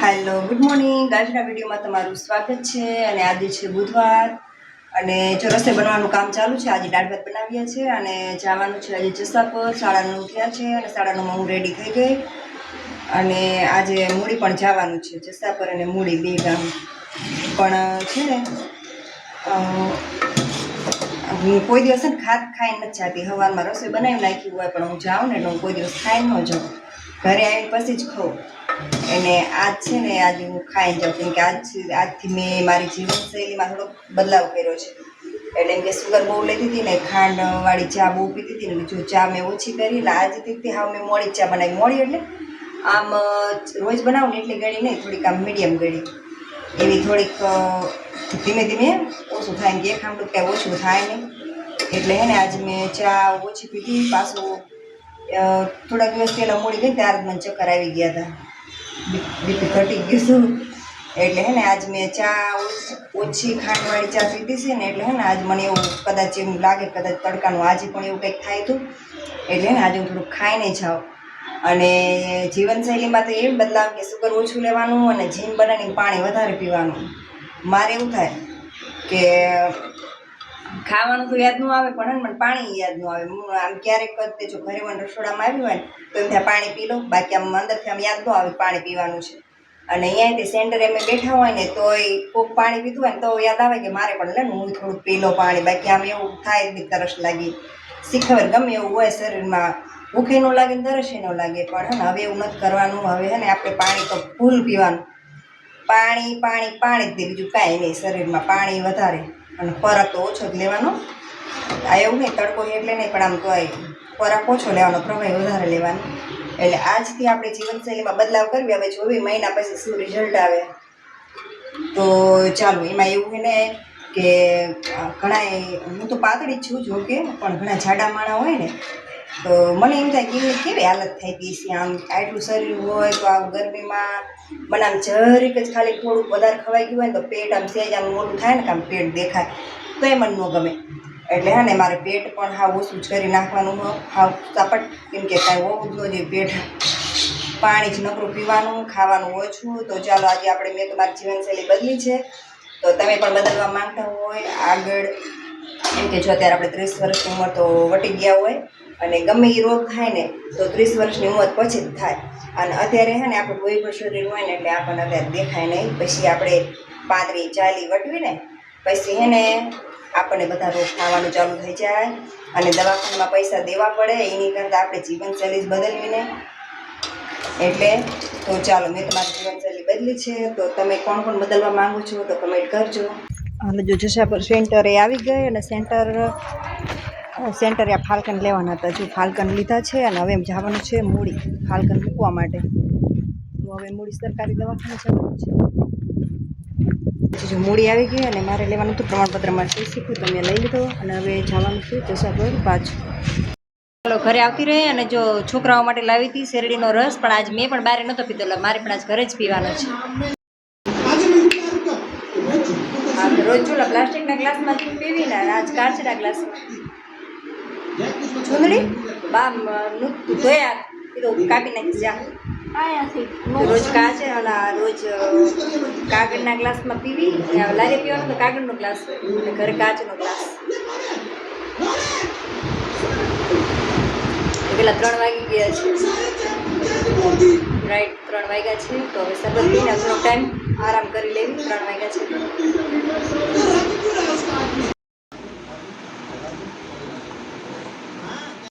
Hello good morning. આજના વિડીયોમાં તમારું સ્વાગત છે। અને આજે છે બુધવાર અને જો રસોઈ બનાવવાનું કામ ચાલુ છે। આજે દાળ ભાત બનાવ્યા છે અને જવાનું છે આજે જસા પર। 9:30 થયા છે અને 9:30 હું રેડી થઈ ગઈ અને આજે મૂડી પણ જવાનું છે જસા પર અને મૂડી બે ગામ પણ છે ને હું કોઈ દિવસ ખાઈ નથી જાતી। સવારમાં રસોઈ બનાવી નાખી હોય પણ હું જાઉં ને એટલે હું કોઈ દિવસ ખાઈ ન જાઉં, ઘરે આવીને પછી જ ખાઉં। અને આજ છે ને આજે હું ખાઈ જાઉં કેમ કે આજથી મેં મારી જીવનશૈલીમાં થોડોક બદલાવ કર્યો છે। એટલે એમ કે સુગર બહુ લેતી હતી ને, ખાંડવાળી ચા બહુ પીતી હતી ને, બીજું ચા મેં ઓછી કરી। એટલે આજથી હાવ મેં મોડી ચા બનાવી। મોડી એટલે આમ રોજ બનાવું ને એટલી ગળી નહીં, થોડીક આમ મીડિયમ ગળી એવી, થોડીક ધીમે ધીમે ઓછું થાય કે એક આમડું કાંઈ ઓછું થાય નહીં। એટલે હે ને આજે મેં ચા ઓછી પીધી। પાછું થોડા દિવસ પહેલાં મોડી ગઈ ત્યારે મને ચક્કર આવી ગયા હતા, બીપી ઘટી ગયું હતું। એટલે હે ને આજ મેં ચા ઓછી ખાંડવાળી ચા પીધી છે ને, એટલે હે ને આજ મને એવું કદાચ એવું લાગે કદાચ તડકાનું આજે પણ એવું કંઈક થાય હતું। એટલે હે ને આજે હું થોડુંક ખાઈને જાઉં। અને જીવનશૈલીમાં તો એમ બદલાવ કે સુગર ઓછું લેવાનું અને જીમ બનાવીને પાણી વધારે પીવાનું। મારે એવું થાય કે ખાવાનું તો યાદ ન આવે પણ મને પાણી યાદ ન આવે। આમ ક્યારેક જો ઘરે મને રસોડામાં આવ્યું હોય ને તો એમ ત્યાં પાણી પી લો, બાકી આમ અંદરથી આમ યાદ ન આવે પાણી પીવાનું છે। અને અહીંયાથી સેન્ટરે અમે બેઠા હોય ને તોય કોક પાણી પીતું હોય ને તો યાદ આવે કે મારે પણ લે ને હું થોડુંક પી લો પાણી, બાકી આમ એવું થાય જ નહીં તરસ લાગી શીખવે ગમે એવું હોય શરીરમાં, ભૂખે ન લાગે ને તરસે ન લાગે। પણ હે ને હવે એવું નથી કરવાનું। હવે હે ને આપણે પાણી તો ફૂલ પીવાનું, પાણી પાણી પાણી જ દે, બીજું કાંઈ નહીં। શરીરમાં પાણી વધારે અને ખોરાક તો ઓછો જ લેવાનો। આ એવું નહીં તડકો એટલે નહીં પણ આમ તો ખોરાક ઓછો લેવાનો, પ્રવાહી વધારે લેવાનો। એટલે આજથી આપણે જીવનશૈલીમાં બદલાવ કરવી। હવે જોવી મહિના પછી શું રિઝલ્ટ આવે તો ચાલો। એમાં એવું છે ને કે ઘણા, હું તો પાતળી જ છું જોકે, પણ ઘણા જાડા માણા હોય ને તો મને એમ થાય કે એમની કેવી હાલત થઈ ગઈ છે। આમ આટલું શરીર હોય તો આમ ગરમીમાં મને આમ જરીક જ ખાલી થોડુંક વધારે ખવાઈ ગયું હોય ને તો પેટ આમ સહેજ આમ મોટું થાય ને કે આમ પેટ દેખાય તો એ મને ન ગમે। એટલે હે ને મારે પેટ પણ હાવ ઓછું જ કરી નાખવાનું, હાવ સપટ, કેમ કે કાંઈ હોવું જ ન જોઈએ પેટ। પાણી જ નકરું પીવાનું, ખાવાનું ઓછું। તો ચાલો આજે આપણે, મેં તો મારી જીવનશૈલી બદલી છે તો તમે પણ બદલવા માંગતા હોય આગળ, એમ કે જો અત્યારે આપણે 30 વર્ષની ઉંમર તો વટી ગયા હોય અને ગમે એ રોગ થાય ને તો 30 વર્ષની ઉંમર પછી જ થાય। અને અત્યારે હે ને આપણું લોહીનું શરીર હોય ને એટલે આપણને અત્યારે દેખાય નહીં, પછી આપણે 35-40 વટવી ને પછી હે ને આપણને બધા રોગ થવાનું ચાલુ થઈ જાય અને દવાખાનામાં પૈસા દેવા પડે। એની કરતાં આપણે જીવનશૈલી જ બદલવીને। એટલે તો ચાલો મેં તમારી જીવનશૈલી બદલી છે તો તમે કોણ કોણ બદલવા માંગો છો તો કમેન્ટ કરજો। અને જો જશા પર સેન્ટરે આવી ગઈ અને સેન્ટરે આ ફાલ્કન લેવાના હતા, જો ફાલ્કન લીધા છે અને હવે એમ જવાનું છે મૂડી ફાલ્કન મૂકવા માટે। તો હવે મૂડી સરકારી દવાખાને જવાનું છે। જો મૂડી આવી ગઈ અને મારે લેવાનું હતું પ્રમાણપત્રમાં સહી શીખ્યું તો મેં લઈ લીધો અને હવે જવાનું છે જશા પર પાછું। ચાલો ઘરે આવતી રહે અને જો છોકરાઓ માટે લાવી હતી શેરડીનો રસ, પણ આજ મેં પણ બહાર નહોતો પીધો, એટલે મારે પણ આજ ઘરે જ પીવાનો છે। હા તો રોજ ચોલા પ્લાસ્ટિકના ગ્લાસમાં પીવી ને આજ કાચના ગ્લાસમાં ચૂંદડી બામ ધોયા કીધું કાપી નાખી જા। રોજ કાચે રોજ કાગળના ગ્લાસમાં પીવી, લારે પીવાનો તો કાગળનો ગ્લાસ હોય અને ઘરે કાચનો ગ્લાસ। પેલા 3 વાગી ગયા છે, રાઈટ 3 વાગ્યા છે। તો હવે શરબત પીને થોડો ટાઈમ આરામ કરી લેવી, 3 વાગ્યા છે।